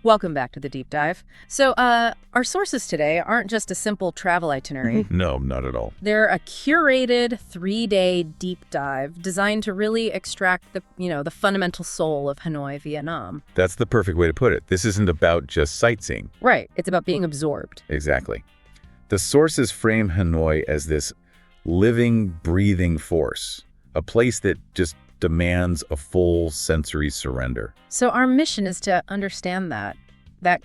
Welcome back to the deep dive. So, our sources today aren't just a simple travel itinerary. No, not at all. They're a curated 3-day deep dive designed to really extract the fundamental soul of Hanoi, Vietnam. That's the perfect way to put it. This isn't about just sightseeing. Right. It's about being absorbed. Exactly. The sources frame Hanoi as this living, breathing force, a place that just demands a full sensory surrender. So our mission is to understand that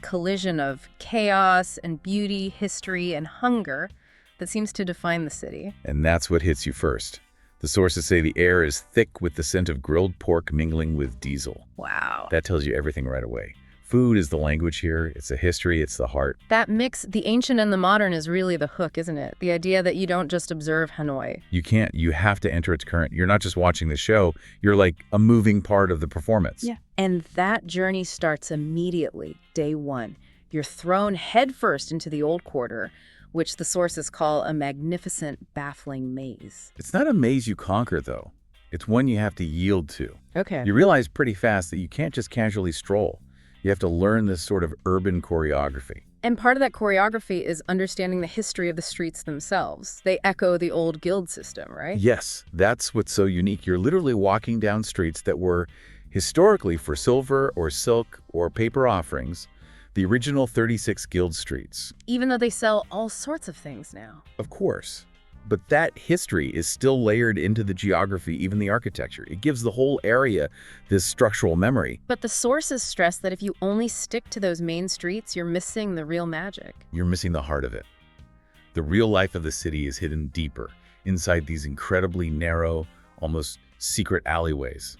collision of chaos and beauty, history and hunger that seems to define the city. And that's what hits you first. The sources say the air is thick with the scent of grilled pork mingling with diesel. Wow. That tells you everything right away. Food is the language here. It's the history. It's the heart. That mix, the ancient and the modern, is really the hook, isn't it? The idea that you don't just observe Hanoi. You can't. You have to enter its current. You're not just watching the show. You're like a moving part of the performance. Yeah. And that journey starts immediately, day one. You're thrown headfirst into the old quarter, which the sources call a magnificent, baffling maze. It's not a maze you conquer, though. It's one you have to yield to. Okay. You realize pretty fast that you can't just casually stroll. You have to learn this sort of urban choreography. And part of that choreography is understanding the history of the streets themselves. They echo the old guild system, right? Yes, that's what's so unique. You're literally walking down streets that were historically for silver or silk or paper offerings, the original 36 guild streets. Even though they sell all sorts of things now. Of course. But that history is still layered into the geography, even the architecture. It gives the whole area this structural memory. But the sources stress that if you only stick to those main streets, you're missing the real magic. You're missing the heart of it. The real life of the city is hidden deeper, inside these incredibly narrow, almost secret alleyways.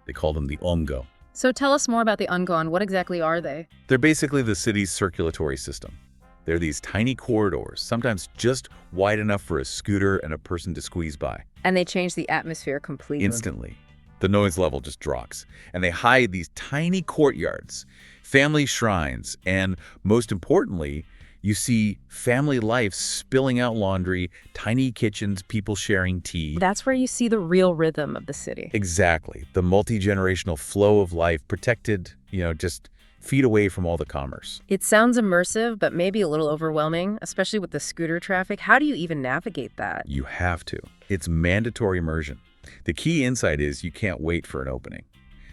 They call them the ongo. So tell us more about the Ungon. What exactly are they? They're basically the city's circulatory system. They're these tiny corridors, sometimes just wide enough for a scooter and a person to squeeze by. And they change the atmosphere completely. Instantly. The noise level just drops. And they hide these tiny courtyards, family shrines, and most importantly, you see family life spilling out laundry, tiny kitchens, people sharing tea. That's where you see the real rhythm of the city. Exactly. The multi-generational flow of life protected, just feet away from all the commerce. It sounds immersive, but maybe a little overwhelming, especially with the scooter traffic. How do you even navigate that? You have to. It's mandatory immersion. The key insight is you can't wait for an opening.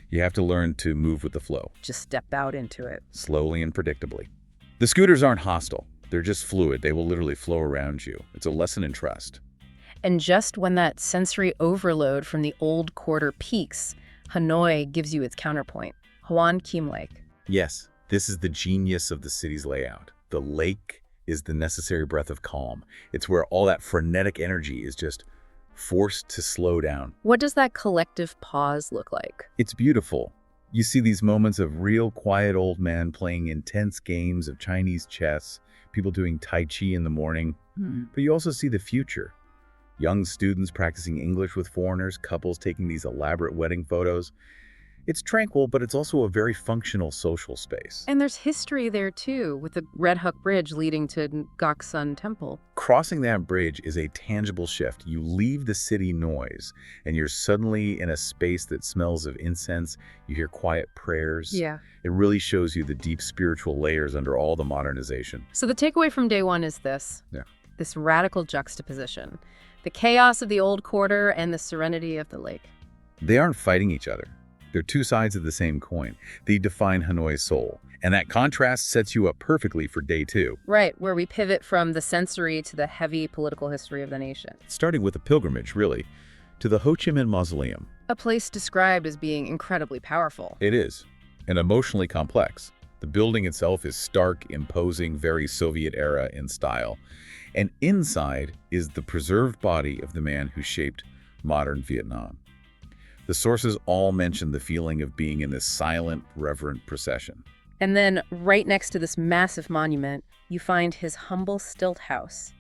You have to learn to move with the flow. Just step out into it. Slowly and predictably. The scooters aren't hostile. They're just fluid. They will literally flow around you. It's a lesson in trust. And just when that sensory overload from the old quarter peaks, Hanoi gives you its counterpoint, Hoan Kiem Lake. Yes, this is the genius of the city's layout. The lake is the necessary breath of calm. It's where all that frenetic energy is just forced to slow down. What does that collective pause look like? It's beautiful. You see these moments of real quiet old men playing intense games of Chinese chess, people doing Tai Chi in the morning. But you also see the future. Young students practicing English with foreigners, couples taking these elaborate wedding photos. It's tranquil, but it's also a very functional social space. And there's history there, too, with the Red Hook Bridge leading to Gaksun Temple. Crossing that bridge is a tangible shift. You leave the city noise, and you're suddenly in a space that smells of incense. You hear quiet prayers. Yeah. It really shows you the deep spiritual layers under all the modernization. So the takeaway from day one is this. Yeah. This radical juxtaposition. The chaos of the old quarter and the serenity of the lake. They aren't fighting each other. They're two sides of the same coin. They define Hanoi's soul. And that contrast sets you up perfectly for day two. Right, where we pivot from the sensory to the heavy political history of the nation. Starting with a pilgrimage, really, to the Ho Chi Minh Mausoleum. A place described as being incredibly powerful. It is, and emotionally complex. The building itself is stark, imposing, very Soviet era in style. And inside is the preserved body of the man who shaped modern Vietnam. The sources all mention the feeling of being in this silent, reverent procession. And then, right next to this massive monument, you find his humble stilt house.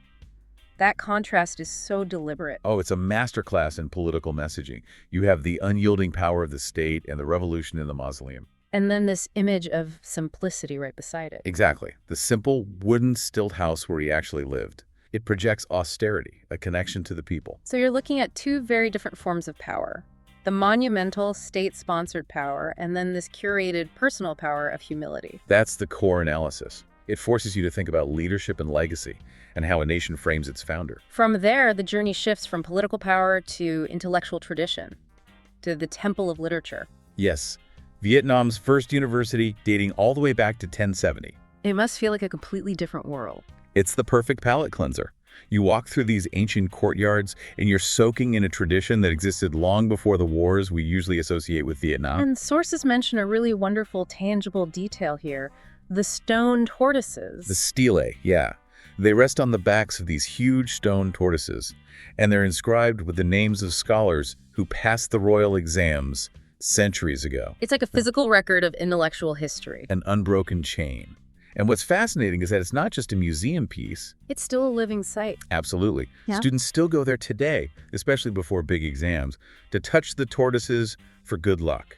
That contrast is so deliberate. Oh, it's a masterclass in political messaging. You have the unyielding power of the state and the revolution in the mausoleum. And then this image of simplicity right beside it. Exactly. The simple wooden stilt house where he actually lived. It projects austerity, a connection to the people. So you're looking at two very different forms of power. the monumental state-sponsored power, and then this curated personal power of humility. That's the core analysis. It forces you to think about leadership and legacy and how a nation frames its founder. From there, the journey shifts from political power to intellectual tradition, to the temple of literature. Yes, Vietnam's first university dating all the way back to 1070. It must feel like a completely different world. It's the perfect palate cleanser. You walk through these ancient courtyards and you're soaking in a tradition that existed long before the wars we usually associate with Vietnam. And sources mention a really wonderful, tangible detail here. The stone tortoises. The stelae, yeah. They rest on the backs of these huge stone tortoises, and they're inscribed with the names of scholars who passed the royal exams centuries ago. It's like a physical record of intellectual history. An unbroken chain. And what's fascinating is that it's not just a museum piece. It's still a living site. Absolutely. Yeah. Students still go there today, especially before big exams, to touch the tortoises for good luck.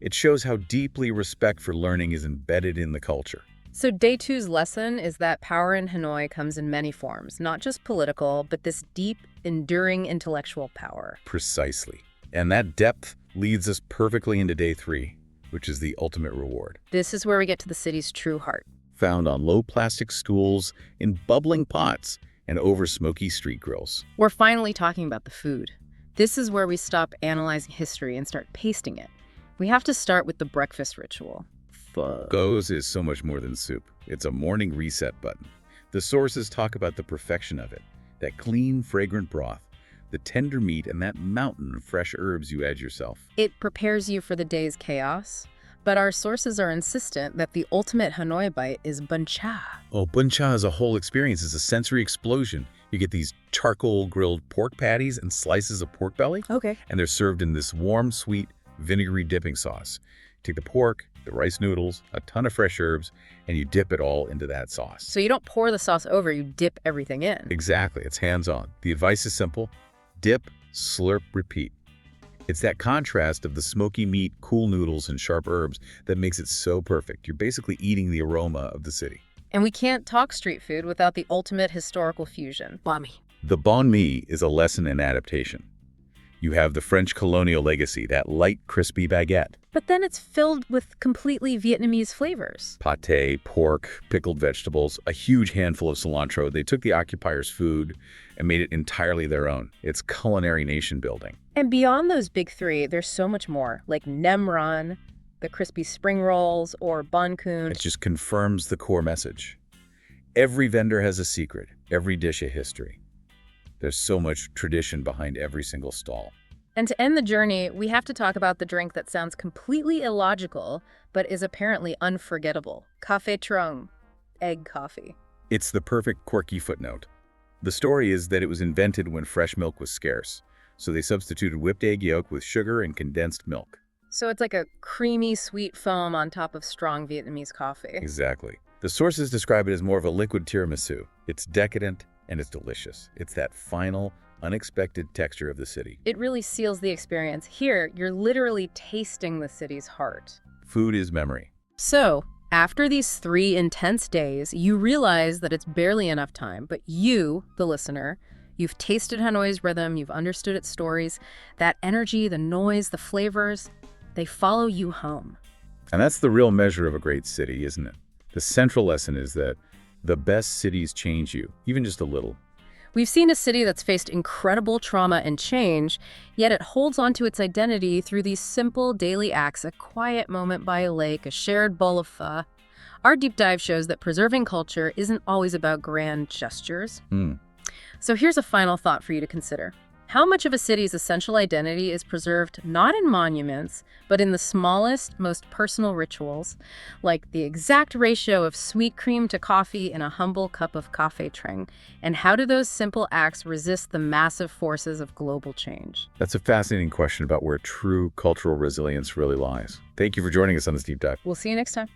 It shows how deeply respect for learning is embedded in the culture. So day 2's lesson is that power in Hanoi comes in many forms, not just political, but this deep, enduring intellectual power. Precisely. And that depth leads us perfectly into day 3, which is the ultimate reward. This is where we get to the city's true heart. Found on low plastic stools, in bubbling pots, and over smoky street grills. We're finally talking about the food. This is where we stop analyzing history and start pasting it. We have to start with the breakfast ritual. Goes is so much more than soup. It's a morning reset button. The sources talk about the perfection of it. That clean, fragrant broth, the tender meat, and that mountain of fresh herbs you add yourself. It prepares you for the day's chaos. But our sources are insistent that the ultimate Hanoi bite is bun cha. Oh, bun cha is a whole experience. It's a sensory explosion. You get these charcoal grilled pork patties and slices of pork belly. Okay. And they're served in this warm, sweet, vinegary dipping sauce. Take the pork, the rice noodles, a ton of fresh herbs, and you dip it all into that sauce. So you don't pour the sauce over, you dip everything in. Exactly. It's hands-on. The advice is simple. Dip, slurp, repeat. It's that contrast of the smoky meat, cool noodles, and sharp herbs that makes it so perfect. You're basically eating the aroma of the city. And we can't talk street food without the ultimate historical fusion. Banh mi. The banh mi is a lesson in adaptation. You have the French colonial legacy, that light, crispy baguette. But then it's filled with completely Vietnamese flavors. Pâté, pork, pickled vegetables, a huge handful of cilantro. They took the occupiers' food and made it entirely their own. It's culinary nation building. And beyond those big 3, there's so much more, like nem ran, the crispy spring rolls, or bun kun. It just confirms the core message. Every vendor has a secret, every dish a history. There's so much tradition behind every single stall. And to end the journey, we have to talk about the drink that sounds completely illogical, but is apparently unforgettable. Café Trung, egg coffee. It's the perfect quirky footnote. The story is that it was invented when fresh milk was scarce, so they substituted whipped egg yolk with sugar and condensed milk. So it's like a creamy, sweet foam on top of strong Vietnamese coffee. Exactly. The sources describe it as more of a liquid tiramisu. It's decadent and it's delicious. It's that final, unexpected texture of the city. It really seals the experience. Here, you're literally tasting the city's heart. Food is memory. So, after these 3 intense days, you realize that it's barely enough time, but you, the listener, you've tasted Hanoi's rhythm, you've understood its stories, that energy, the noise, the flavors, they follow you home. And that's the real measure of a great city, isn't it? The central lesson is that the best cities change you, even just a little. We've seen a city that's faced incredible trauma and change, yet it holds on to its identity through these simple daily acts, a quiet moment by a lake, a shared bowl of pho. Our deep dive shows that preserving culture isn't always about grand gestures. So here's a final thought for you to consider. How much of a city's essential identity is preserved not in monuments, but in the smallest, most personal rituals, like the exact ratio of sweet cream to coffee in a humble cup of café Trung? And how do those simple acts resist the massive forces of global change? That's a fascinating question about where true cultural resilience really lies. Thank you for joining us on this deep dive. We'll see you next time.